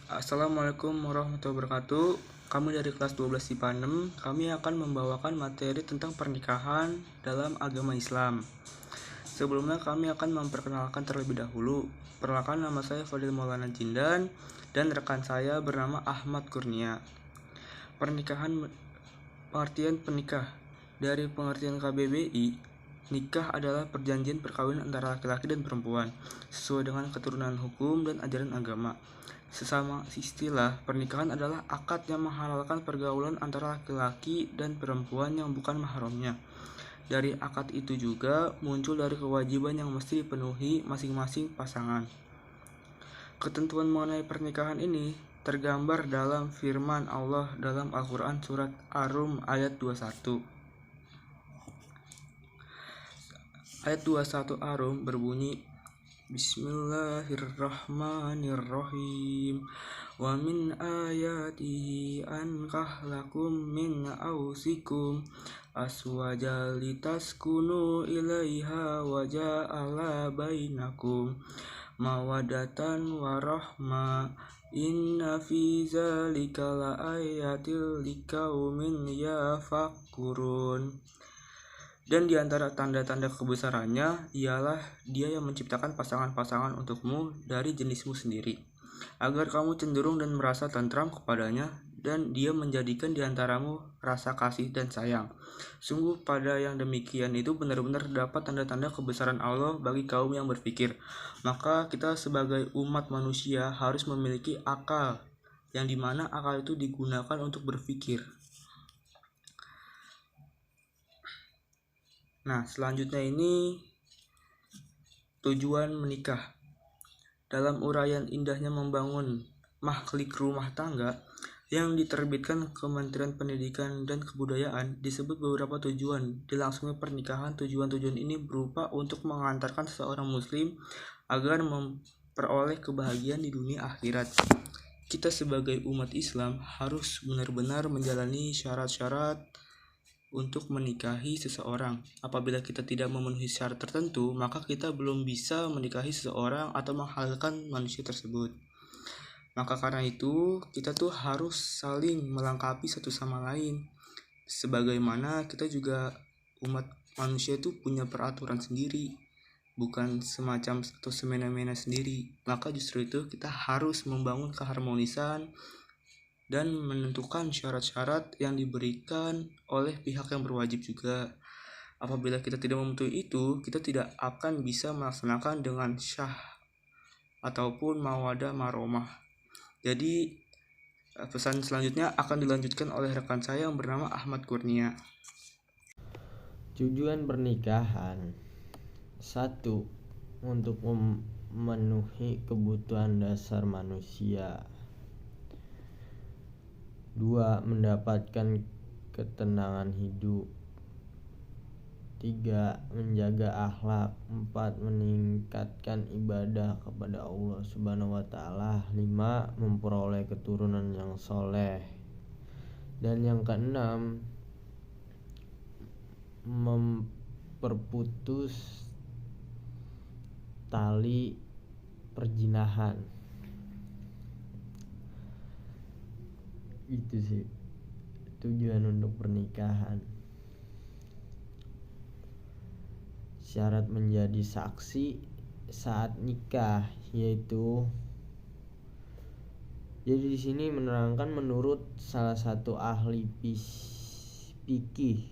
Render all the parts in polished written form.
Assalamualaikum warahmatullahi wabarakatuh. Kami dari kelas 12 IPA 6, kami akan membawakan materi tentang pernikahan dalam agama Islam. Sebelumnya kami akan memperkenalkan terlebih dahulu. Perkenalkan, nama saya Fadil Maulana Jindan dan rekan saya bernama Ahmad Kurnia. Pernikahan, pengertian penikah. Dari pengertian KBBI, nikah adalah perjanjian perkawinan antara laki-laki dan perempuan sesuai dengan keturunan hukum dan ajaran agama. Sesama istilah, pernikahan adalah akad yang menghalalkan pergaulan antara laki-laki dan perempuan yang bukan mahramnya. Dari akad itu juga muncul dari kewajiban yang mesti dipenuhi masing-masing pasangan. Ketentuan mengenai pernikahan ini tergambar dalam firman Allah dalam Al-Quran surat Ar-Rum ayat 21. Ayat 21 Ar-Rum berbunyi, Bismillahirrahmanirrahim. Wa min ayatihi an khalaqakum min anfusikum azwajan litaskunu ilaiha wa ja'ala bainakum mawaddatan wa rahmah. Inna fi dzalika laayatil liqaumin yafakkurun. Dan di antara tanda-tanda kebesarannya ialah Dia yang menciptakan pasangan-pasangan untukmu dari jenismu sendiri, agar kamu cenderung dan merasa tentram kepadanya, dan Dia menjadikan di antaramu rasa kasih dan sayang. Sungguh pada yang demikian itu benar-benar terdapat tanda-tanda kebesaran Allah bagi kaum yang berpikir. Maka kita sebagai umat manusia harus memiliki akal, yang dimana akal itu digunakan untuk berpikir. Nah, selanjutnya ini tujuan menikah. Dalam uraian indahnya membangun maklik rumah tangga yang diterbitkan Kementerian Pendidikan dan Kebudayaan disebut beberapa tujuan dilangsungnya pernikahan. Tujuan-tujuan ini berupa untuk mengantarkan seorang muslim agar memperoleh kebahagiaan di dunia akhirat. Kita sebagai umat Islam harus benar-benar menjalani syarat-syarat untuk menikahi seseorang. Apabila kita tidak memenuhi syarat tertentu, maka kita belum bisa menikahi seseorang atau menghalalkan manusia tersebut. Maka karena itu, kita tuh harus saling melengkapi satu sama lain. Sebagaimana kita juga umat manusia itu punya peraturan sendiri, bukan semacam atau semena-mena sendiri. Maka justru itu kita harus membangun keharmonisan dan menentukan syarat-syarat yang diberikan oleh pihak yang berwajib juga. Apabila kita tidak memenuhi itu, kita tidak akan bisa melaksanakan dengan syah ataupun mawadah maromah. Jadi pesan selanjutnya akan dilanjutkan oleh rekan saya yang bernama Ahmad Kurnia. Tujuan pernikahan: 1. Untuk memenuhi kebutuhan dasar manusia. 2. Mendapatkan ketenangan hidup. 3. Menjaga akhlak. 4. Meningkatkan ibadah kepada Allah Subhanahu wa Ta'ala. 5. Memperoleh keturunan yang soleh. Dan yang keenam, memperputus tali perjinahan. Itu sih tujuan untuk pernikahan. Syarat menjadi saksi saat nikah yaitu, jadi di sini menerangkan menurut salah satu ahli fikih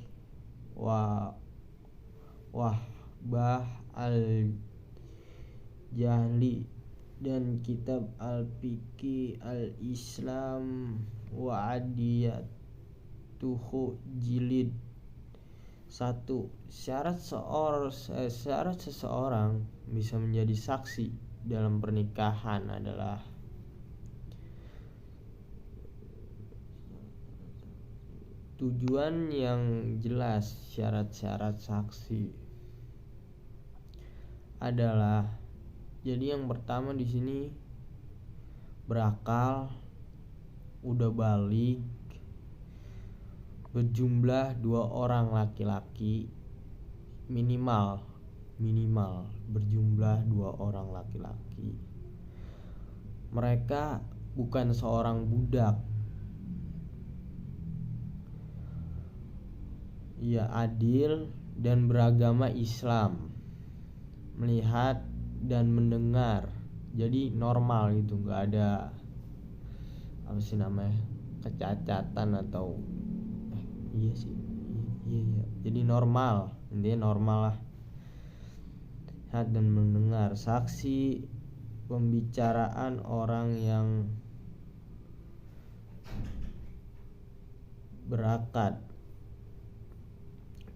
Wahbah al-Jahli dan kitab Al-Fiqh Al-Islam wa Adiyatuhu jilid 1. Syarat seseorang bisa menjadi saksi dalam pernikahan adalah: tujuan yang jelas. Syarat-syarat saksi adalah, jadi yang pertama di sini berakal, udah balik, berjumlah 2 orang laki-laki, minimal berjumlah 2 orang laki-laki. Mereka bukan seorang budak. Ia adil dan beragama Islam, melihat dan mendengar, jadi normal gitu, nggak ada apa sih namanya kecacatan atau iya sih iya jadi normal, intinya normal lah. Lihat dan mendengar, saksi pembicaraan orang yang berakad.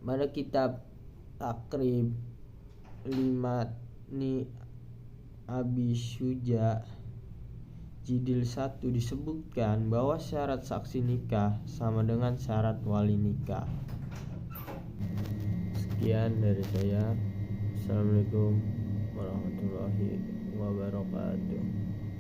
Pada kitab Takrib 5 ni Abi Syuja jilid 1 disebutkan bahwa syarat saksi nikah sama dengan syarat wali nikah. Sekian dari saya. Assalamualaikum warahmatullahi wabarakatuh.